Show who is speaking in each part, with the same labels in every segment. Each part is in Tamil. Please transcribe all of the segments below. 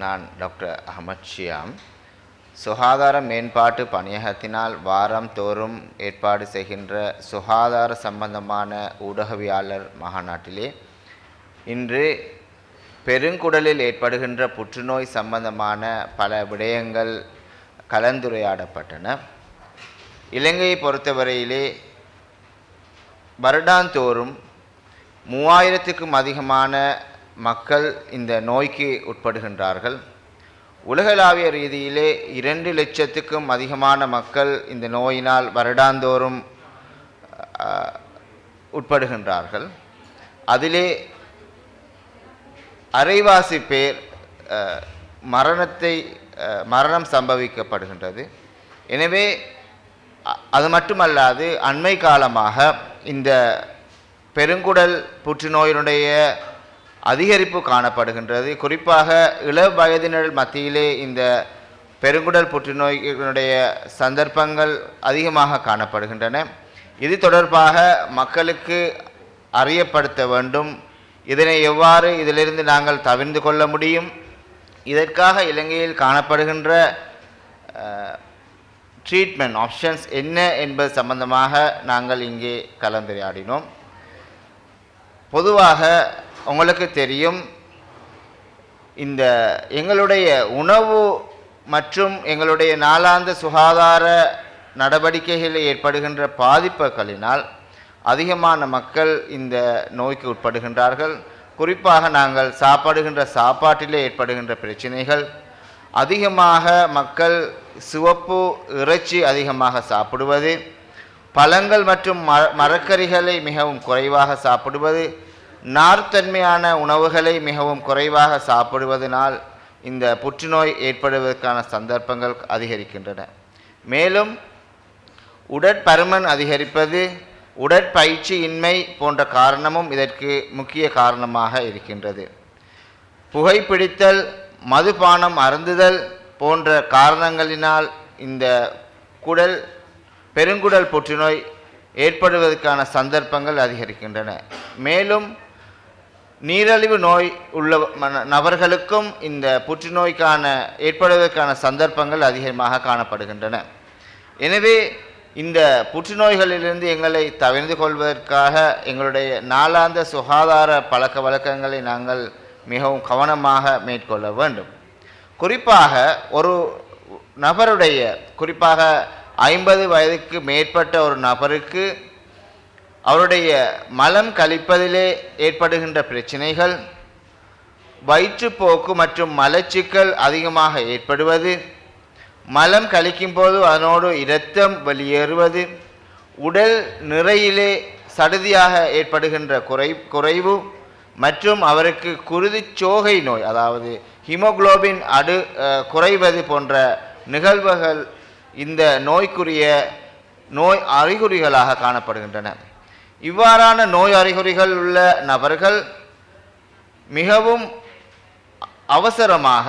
Speaker 1: நான் டாக்டர் அஹமத் ஷியாம். சுகாதார மேம்பாட்டு பணியகத்தினால் வாரம் தோறும் ஏற்பாடு செய்கின்ற சுகாதார சம்பந்தமான ஊடகவியலாளர் மாநாட்டிலே இன்று பெருங்குடலில் ஏற்படுகின்ற புற்றுநோய் சம்பந்தமான பல விடயங்கள் கலந்துரையாடப்பட்டன. இலங்கையை பொறுத்தவரையிலே வருடாந்தோறும் 3000க்கும் அதிகமான மக்கள் இந்த நோய்க்கு உட்படுகின்றார்கள். உலகளாவிய ரீதியிலே 2 லட்சத்துக்கும் அதிகமான மக்கள் இந்த நோயினால் வருடாந்தோறும் உட்படுகின்றார்கள். அதிலே அரைவாசி பேர் மரணம் சம்பவிக்கப்படுகின்றது. எனவே அது மட்டுமல்லாது அண்மை காலமாக இந்த பெருங்குடல் புற்றுநோயினுடைய அதிகரிப்பு காணப்படுகின்றது. குறிப்பாக இளம் வயதினர் மத்தியிலே இந்த பெருங்குடல் புற்றுநோயினுடைய சந்தர்ப்பங்கள் அதிகமாக காணப்படுகின்றன. இது தொடர்பாக மக்களுக்கு அறியப்படுத்த வேண்டும். இதனை எவ்வாறு இதிலிருந்து நாங்கள் தவிர்த்து கொள்ள முடியும், இதற்காக இலங்கையில் காணப்படுகின்ற ட்ரீட்மெண்ட் ஆப்ஷன்ஸ் என்ன என்பது சம்பந்தமாக நாங்கள் இங்கே கலந்துரையாடினோம். பொதுவாக உங்களுக்கு தெரியும், இந்த எங்களுடைய உணவு மற்றும் எங்களுடைய நாளாந்த சுகாதார நடவடிக்கைகளில் ஏற்படுகின்ற பாதிப்புகளினால் அதிகமான மக்கள் இந்த நோய்க்கு உட்படுகின்றார்கள். குறிப்பாக நாங்கள் சாப்பிடுகின்ற சாப்பாட்டிலே ஏற்படுகின்ற பிரச்சனைகள், அதிகமாக மக்கள் சிவப்பு இறைச்சி அதிகமாக சாப்பிடுவது, பழங்கள் மற்றும் மரக்கறிகளை மிகவும் குறைவாக சாப்பிடுவது, நார்த்தன்மையான உணவுகளை மிகவும் குறைவாக சாப்பிடுவதனால் இந்த புற்றுநோய் ஏற்படுவதற்கான சந்தர்ப்பங்கள் அதிகரிக்கின்றன. மேலும் உடற்பருமன் அதிகரிப்பது, உடற்பயிற்சி இன்மை போன்ற காரணமும் இதற்கு முக்கிய காரணமாக இருக்கின்றது. புகைப்பிடித்தல், மதுபானம் அருந்துதல் போன்ற காரணங்களினால் இந்த பெருங்குடல் புற்றுநோய் ஏற்படுவதற்கான சந்தர்ப்பங்கள் அதிகரிக்கின்றன. மேலும் நீரிழிவு நோய் உள்ள நபர்களுக்கும் இந்த புற்றுநோய்க்கான ஏற்படுவதற்கான சந்தர்ப்பங்கள் அதிகமாக காணப்படுகின்றன. எனவே இந்த புற்றுநோய்களிலிருந்து எங்களை தவிர்த்து கொள்வதற்காக எங்களுடைய நாளாந்த சுகாதார பழக்க வழக்கங்களை நாங்கள் மிகவும் கவனமாக மேற்கொள்ள வேண்டும். குறிப்பாக ஒரு நபருடைய, குறிப்பாக 50 வயதுக்கு மேற்பட்ட ஒரு நபருக்கு அவருடைய மலம் கழிப்பதிலே ஏற்படுகின்ற பிரச்சனைகள், வயிற்றுப்போக்கு மற்றும் மலச்சிக்கல் அதிகமாக ஏற்படுவது, மலம் கழிக்கும் போது அதனோடு இரத்தம் வெளியேறுவது, உடல் நிறையிலே சடுதியாக ஏற்படுகின்ற குறைவு மற்றும் அவருக்கு குருதிச்சோகை நோய், அதாவது ஹீமோகுளோபின் குறைவது போன்ற நிகழ்வுகள் இந்த நோய்க்குரிய நோய் அறிகுறிகளாக காணப்படுகின்றன. இவ்வாறான நோய் அறிகுறிகள் உள்ள நபர்கள் மிகவும் அவசரமாக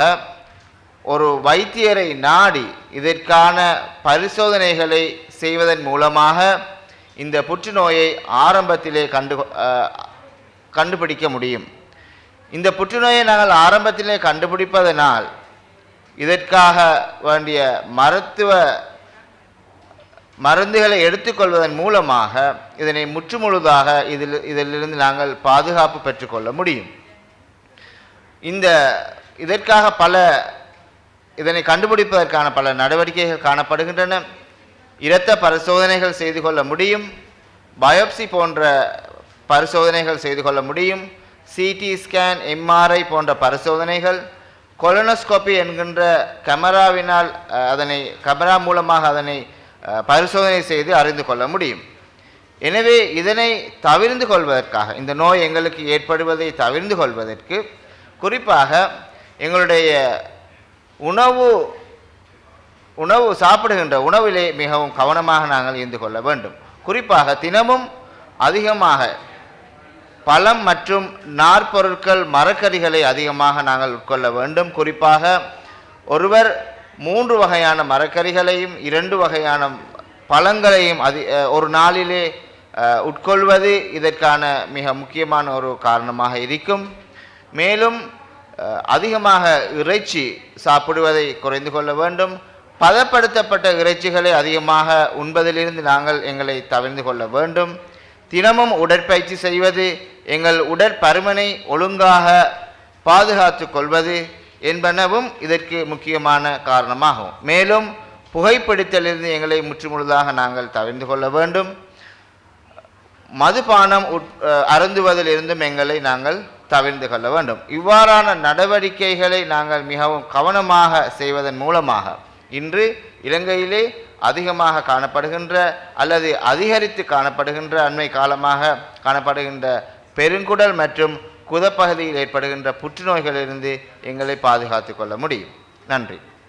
Speaker 1: ஒரு வைத்தியரை நாடி இதற்கான பரிசோதனைகளை செய்வதன் மூலமாக இந்த புற்றுநோயை ஆரம்பத்திலே கண்டுபிடிக்க முடியும். இந்த புற்றுநோயை நாங்கள் ஆரம்பத்திலே கண்டுபிடிப்பதனால் இதற்காக வேண்டிய மருந்துகளை எடுத்துக்கொள்வதன் மூலமாக இதனை முற்றுமுழுதாக இதிலிருந்து நாங்கள் பாதுகாப்பு பெற்றுக்கொள்ள முடியும். இதற்காக இதனை கண்டுபிடிப்பதற்கான பல நடவடிக்கைகள் காணப்படுகின்றன. இரத்த பரிசோதனைகள் செய்து கொள்ள முடியும், பயோப்சி போன்ற பரிசோதனைகள் செய்து கொள்ள முடியும், சிடி ஸ்கேன், எம்ஆர்ஐ போன்ற பரிசோதனைகள், கொலனோஸ்கோபி என்கின்ற கேமரா மூலமாக அதனை பரிசோதனை செய்து அறிந்து கொள்ள முடியும். எனவே இதனை தவிர்த்து கொள்வதற்காக, இந்த நோய் எங்களுக்கு ஏற்படுவதை தவிர்த்து கொள்வதற்கு குறிப்பாக எங்களுடைய சாப்பிடுகின்ற உணவிலே மிகவும் கவனமாக நாங்கள் இருந்து கொள்ள வேண்டும். குறிப்பாக தினமும் அதிகமாக பழம் மற்றும் நார்ப்பொருட்கள், மரக்கறிகளை அதிகமாக நாங்கள் உட்கொள்ள வேண்டும். குறிப்பாக ஒருவர் 3 வகையான மரக்கறிகளையும் 2 வகையான பழங்களையும் ஒரு நாளிலே உட்கொள்வது இதற்கான மிக முக்கியமான ஒரு காரணமாக இருக்கும். மேலும் அதிகமாக இறைச்சி சாப்பிடுவதை குறைந்து கொள்ள வேண்டும். பதப்படுத்தப்பட்ட இறைச்சிகளை அதிகமாக உண்பதிலிருந்து நாங்கள் எங்களை தவிர்த்து கொள்ள வேண்டும். தினமும் உடற்பயிற்சி செய்வது, எங்கள் உடற்பருமனை ஒழுங்காக பாதுகாத்து கொள்வது என்பனவும் இதற்கு முக்கியமான காரணமாகும். மேலும் புகைப்பிடித்தலிருந்து எங்களை முற்றுமுழுதாக நாங்கள் தவிர்த்து கொள்ள வேண்டும். மதுபானம் அருந்துவதிலிருந்தும் எங்களை நாங்கள் தவிர்த்து கொள்ள வேண்டும். இவ்வாறான நடவடிக்கைகளை நாங்கள் மிகவும் கவனமாக செய்வதன் மூலமாக இன்று இலங்கையிலே அதிகமாக காணப்படுகின்ற அல்லது அதிகரித்து காணப்படுகின்ற அண்மை காலமாக காணப்படுகின்ற பெருங்குடல் மற்றும் குதப்பகுதியில் ஏற்படுகின்ற புற்றுநோய்களிலிருந்து எங்களை பாதுகாத்து கொள்ள முடியும். நன்றி.